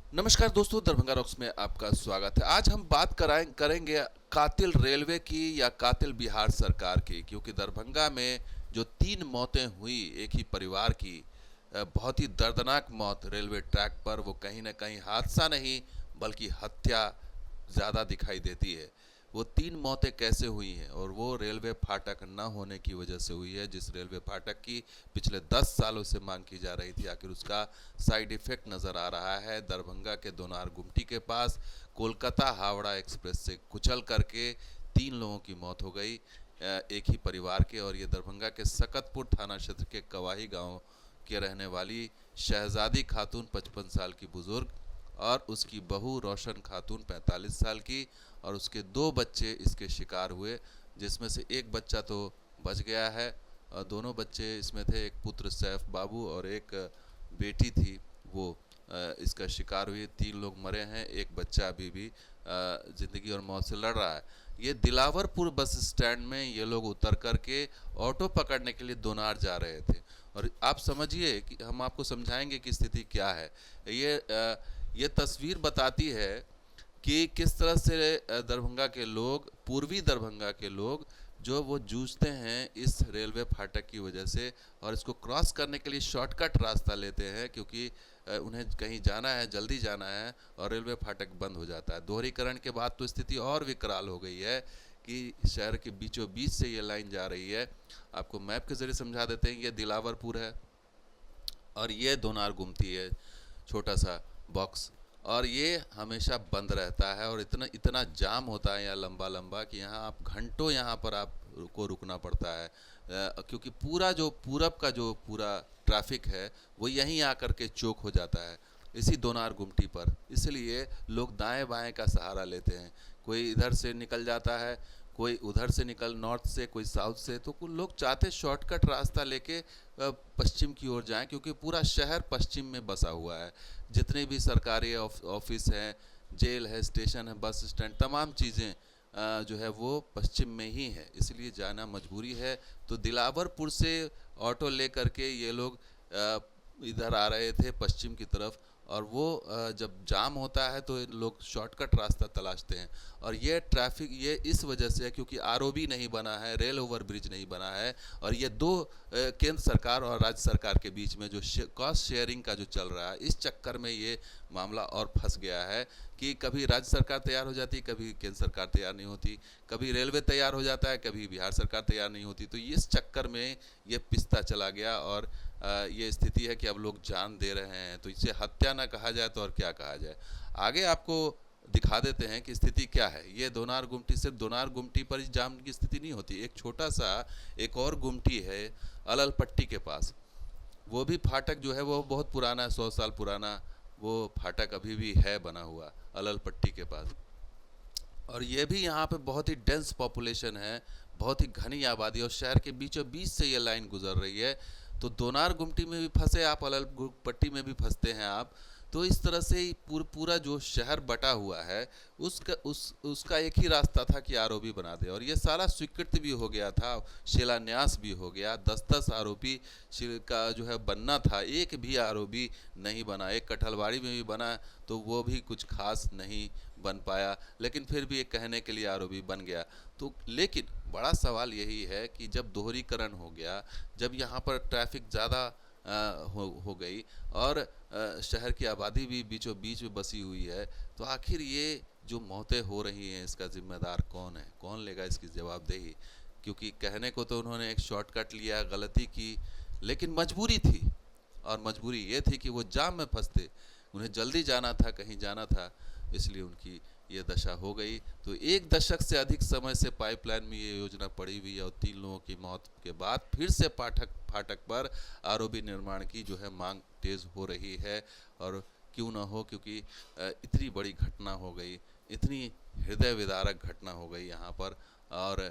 नमस्कार दोस्तों, दरभंगा रॉक्स में आपका स्वागत है। आज हम बात करेंगे कातिल रेलवे की या कातिल बिहार सरकार की, क्योंकि दरभंगा में जो 3 मौतें हुई एक ही परिवार की, बहुत ही दर्दनाक मौत रेलवे ट्रैक पर, वो कहीं ना कहीं हादसा नहीं बल्कि हत्या ज़्यादा दिखाई देती है। वो 3 मौतें कैसे हुई हैं, और वो रेलवे फाटक न होने की वजह से हुई है, जिस रेलवे फाटक की पिछले 10 सालों से मांग की जा रही थी। आखिर उसका साइड इफ़ेक्ट नज़र आ रहा है। दरभंगा के दोनार गुमटी के पास कोलकाता हावड़ा एक्सप्रेस से कुचल करके 3 लोगों की मौत हो गई, एक ही परिवार के। और ये दरभंगा के सकतपुर थाना क्षेत्र के कवाही गांव के रहने वाली शहजादी खातून 55 साल की बुज़ुर्ग, और उसकी बहू रोशन खातून 45 साल की, और उसके 2 बच्चे इसके शिकार हुए, जिसमें से एक बच्चा तो बच गया है। और दोनों बच्चे इसमें थे, एक पुत्र सैफ बाबू और एक बेटी थी, वो इसका शिकार हुई। 3 लोग मरे हैं, एक बच्चा अभी भी ज़िंदगी और मौत से लड़ रहा है। ये दिलावरपुर बस स्टैंड में ये लोग उतर कर के ऑटो पकड़ने के लिए दोनार जा रहे थे। और आप समझिए कि हम आपको समझाएंगे कि स्थिति क्या है। ये तस्वीर बताती है कि किस तरह से दरभंगा के लोग, पूर्वी दरभंगा के लोग, जो वो जूझते हैं इस रेलवे फाटक की वजह से, और इसको क्रॉस करने के लिए शॉर्टकट रास्ता लेते हैं, क्योंकि उन्हें कहीं जाना है, जल्दी जाना है, और रेलवे फाटक बंद हो जाता है। दोहरीकरण के बाद तो स्थिति और विकराल हो गई है कि शहर के बीचों बीच से ये लाइन जा रही है। आपको मैप के ज़रिए समझा देते हैं। ये दिलावरपुर है और ये दोनार गुमती है, छोटा सा बॉक्स, और ये हमेशा बंद रहता है। और इतना इतना जाम होता है यहाँ, लंबा लंबा, कि यहाँ आप घंटों यहाँ पर आप को रुकना पड़ता है, क्योंकि पूरा जो पूरब का जो पूरा ट्रैफिक है वो यहीं आकर के चौक हो जाता है, इसी दोनार गुमटी पर। इसलिए लोग दाएं बाएं का सहारा लेते हैं। कोई इधर से निकल जाता है, कोई उधर से निकल, नॉर्थ से, कोई साउथ से। तो कुछ लोग चाहते शॉर्टकट रास्ता लेके पश्चिम की ओर जाएं, क्योंकि पूरा शहर पश्चिम में बसा हुआ है। जितने भी सरकारी ऑफिस हैं, जेल है, स्टेशन है, बस स्टैंड, तमाम चीज़ें जो है वो पश्चिम में ही है, इसलिए जाना मजबूरी है। तो दिलावरपुर से ऑटो ले करके ये लोग इधर आ रहे थे पश्चिम की तरफ, और वो जब जाम होता है तो लोग शॉर्टकट रास्ता तलाशते हैं। और ये ट्रैफिक ये इस वजह से है क्योंकि आरओबी नहीं बना है, रेल ओवर ब्रिज नहीं बना है, और ये दो केंद्र सरकार और राज्य सरकार के बीच में जो कॉस्ट शेयरिंग का जो चल रहा है, इस चक्कर में ये मामला और फंस गया है कि कभी राज्य सरकार तैयार हो जाती, कभी केंद्र सरकार तैयार नहीं होती, कभी रेलवे तैयार हो जाता है, कभी बिहार सरकार तैयार नहीं होती। तो इस चक्कर में ये पिसता चला गया, और ये स्थिति है कि अब लोग जान दे रहे हैं। तो इसे हत्या ना कहा जाए तो और क्या कहा जाए। आगे आपको दिखा देते हैं कि स्थिति क्या है। ये दोनार गुमटी, सिर्फ दोनार गुमटी पर ही जाम की स्थिति नहीं होती। एक छोटा सा एक और गुमटी है अलल पट्टी के पास, वो भी फाटक जो है वो बहुत पुराना है, 100 साल पुराना वो फाटक अभी भी है बना हुआ, अलल पट्टी के पास। और ये भी यहाँ पे बहुत ही डेंस पॉपुलेशन है, बहुत ही घनी आबादी, और शहर के बीचों बीच से ये लाइन गुजर रही है। तो दोनार गुमटी में भी फंसे आप, अलल पट्टी में भी फंसते हैं आप। तो इस तरह से ही पूरा जो शहर बटा हुआ है, उसका एक ही रास्ता था कि आरओबी बना दे, और ये सारा स्वीकृत भी हो गया था, शिलान्यास भी हो गया। 10-10 आरओबी का जो है बनना था, एक भी आरओबी नहीं बना। एक कठलवाड़ी में भी बना तो वो भी कुछ खास नहीं बन पाया, लेकिन फिर भी एक कहने के लिए आरओबी बन गया। तो लेकिन बड़ा सवाल यही है कि जब दोहरीकरण हो गया, जब यहाँ पर ट्रैफिक ज़्यादा हो गई, और शहर की आबादी भी बीचों बीच में बसी हुई है, तो आखिर ये जो मौतें हो रही हैं इसका जिम्मेदार कौन है, कौन लेगा इसकी जवाबदेही। क्योंकि कहने को तो उन्होंने एक शॉर्टकट लिया, गलती की, लेकिन मजबूरी थी। और मजबूरी ये थी कि वो जाम में फंसते, उन्हें जल्दी जाना था, कहीं जाना था, इसलिए उनकी ये दशा हो गई। तो 1 दशक से अधिक समय से पाइपलाइन में ये योजना पड़ी हुई है, और 3 लोगों की मौत के बाद फिर से फाटक पर आरओबी निर्माण की जो है मांग तेज़ हो रही है। और क्यों ना हो, क्योंकि इतनी बड़ी घटना हो गई, इतनी हृदय विदारक घटना हो गई यहाँ पर, और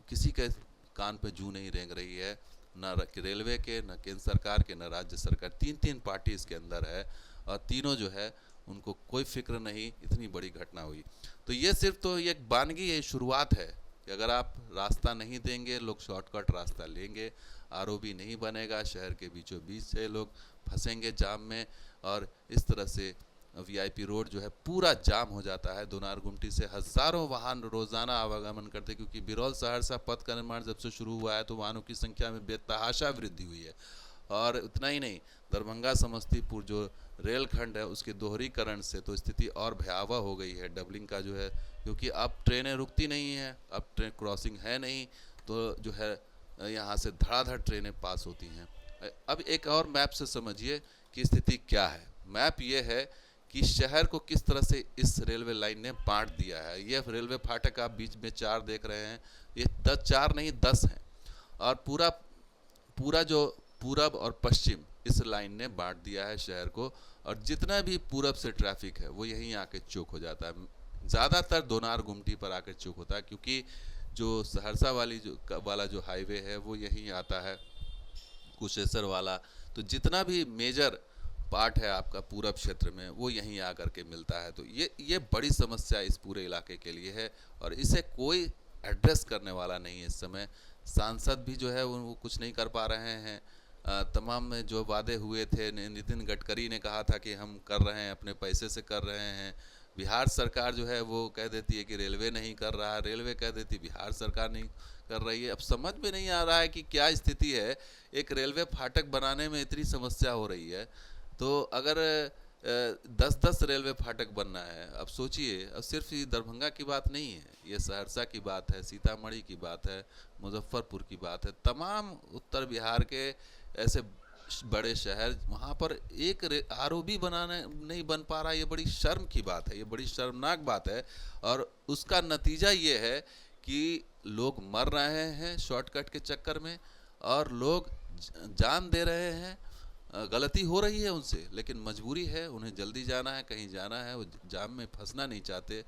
किसी के कान पे जू नहीं रेंग रही है, न रेलवे के, न केंद्र सरकार के, न राज्य सरकार। 3-3 पार्टी इसके अंदर है, और तीनों जो है उनको कोई फिक्र नहीं, इतनी बड़ी घटना हुई। तो ये सिर्फ तो ये एक बानगी है, शुरुआत है कि अगर आप रास्ता नहीं देंगे, लोग शॉर्टकट रास्ता लेंगे, आरओबी नहीं बनेगा, शहर के बीचों बीच से लोग फंसेंगे जाम में, और इस तरह से वीआईपी रोड जो है पूरा जाम हो जाता है। दोनार-गुमटी से हज़ारों वाहन रोज़ाना आवागमन करते हैं, क्योंकि बिरौल सहरसा पथ का निर्माण जब से शुरू हुआ है तो वाहनों की संख्या में बेतहाशा वृद्धि हुई है। और उतना ही नहीं, दरभंगा समस्तीपुर जो रेलखंड है उसके दोहरीकरण से तो स्थिति और भयावह हो गई है। डबलिंग का जो है, क्योंकि अब ट्रेनें रुकती नहीं हैं, अब ट्रेन क्रॉसिंग है नहीं, तो जो है यहाँ से धड़ाधड़ ट्रेनें पास होती हैं। अब एक और मैप से समझिए कि स्थिति क्या है। मैप ये है कि शहर को किस तरह से इस रेलवे लाइन ने बांट दिया है। ये रेलवे फाटक आप बीच में 4 देख रहे हैं, ये 4 नहीं 10 हैं, और पूरा पूरा जो पूरब और पश्चिम इस लाइन ने बांट दिया है शहर को, और जितना भी पूरब से ट्रैफिक है वो यहीं आके चौक हो जाता है। ज़्यादातर दोनार-गुमटी पर आकर चौक होता है, क्योंकि जो सहरसा वाला जो हाईवे है वो यहीं आता है, कुशेश्वर वाला। तो जितना भी मेजर पार्ट है आपका पूरब क्षेत्र में वो यहीं आकर के मिलता है। तो ये बड़ी समस्या इस पूरे इलाके के लिए है, और इसे कोई एड्रेस करने वाला नहीं है। इस समय सांसद भी जो है वो कुछ नहीं कर पा रहे हैं। तमाम जो वादे हुए थे, नितिन गडकरी ने कहा था कि हम कर रहे हैं, अपने पैसे से कर रहे हैं। बिहार सरकार जो है वो कह देती है कि रेलवे नहीं कर रहा है, रेलवे कह देती है बिहार सरकार नहीं कर रही है। अब समझ में नहीं आ रहा है कि क्या स्थिति है। एक रेलवे फाटक बनाने में इतनी समस्या हो रही है, तो अगर 10-10 रेलवे फाटक बनना है, अब सोचिए, अब सिर्फ ये दरभंगा की बात नहीं है, ये सहरसा की बात है, सीतामढ़ी की बात है, मुजफ्फरपुर की बात है, तमाम उत्तर बिहार के ऐसे बड़े शहर, वहाँ पर एक आरओबी बनाने नहीं बन पा रहा। ये बड़ी शर्म की बात है, ये बड़ी शर्मनाक बात है। और उसका नतीजा ये है कि लोग मर रहे हैं शॉर्टकट के चक्कर में, और लोग जान दे रहे हैं। गलती हो रही है उनसे, लेकिन मजबूरी है, उन्हें जल्दी जाना है, कहीं जाना है, वो जाम में फंसना नहीं चाहते,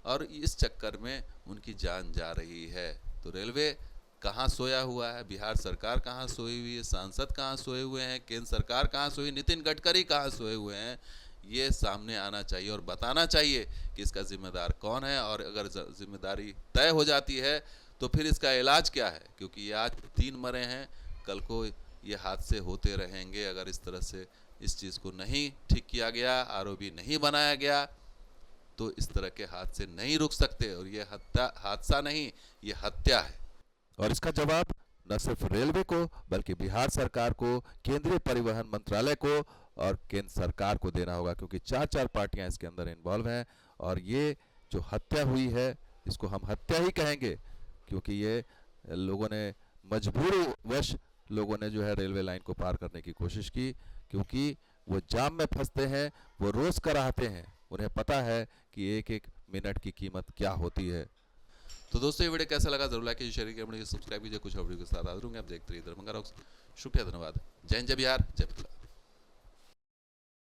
और इस चक्कर में उनकी जान जा रही है। तो रेलवे कहाँ सोया हुआ है, बिहार सरकार कहाँ सोई हुई है, सांसद कहाँ सोए हुए हैं, केंद्र सरकार कहाँ सोई, नितिन गडकरी कहाँ सोए हुए हैं, ये सामने आना चाहिए और बताना चाहिए कि इसका जिम्मेदार कौन है। और अगर जिम्मेदारी तय हो जाती है तो फिर इसका इलाज क्या है, क्योंकि ये आज 3 मरे हैं, कल को ये हादसे होते रहेंगे। अगर इस तरह से इस चीज़ को नहीं ठीक किया गया, आरओबी नहीं बनाया गया, तो इस तरह के हादसे नहीं रुक सकते, और ये हादसा नहीं, ये हत्या है। और इसका जवाब न सिर्फ रेलवे को बल्कि बिहार सरकार को, केंद्रीय परिवहन मंत्रालय को और केंद्र सरकार को देना होगा, क्योंकि 4 पार्टियां इसके अंदर इन्वॉल्व हैं। और ये जो हत्या हुई है इसको हम हत्या ही कहेंगे, क्योंकि ये लोगों ने मजबूरीवश लोगों ने जो है रेलवे लाइन को पार करने की कोशिश की, क्योंकि वो जाम में फंसते हैं, वो रोज कराहते हैं, उन्हें पता है कि एक एक मिनट की कीमत क्या होती है। तो दोस्तों ये वीडियो कैसा लगा जरूर लाइक कीजिए, शेयर कीजिए, सब्सक्राइब कीजिए। कुछ और वीडियो के साथ हाजिर होंगे, आप देखते रहिए दरभंगा रॉक्स। शुक्रिया, धन्यवाद। जय हिंद, जय बिहार, जय मिथिला।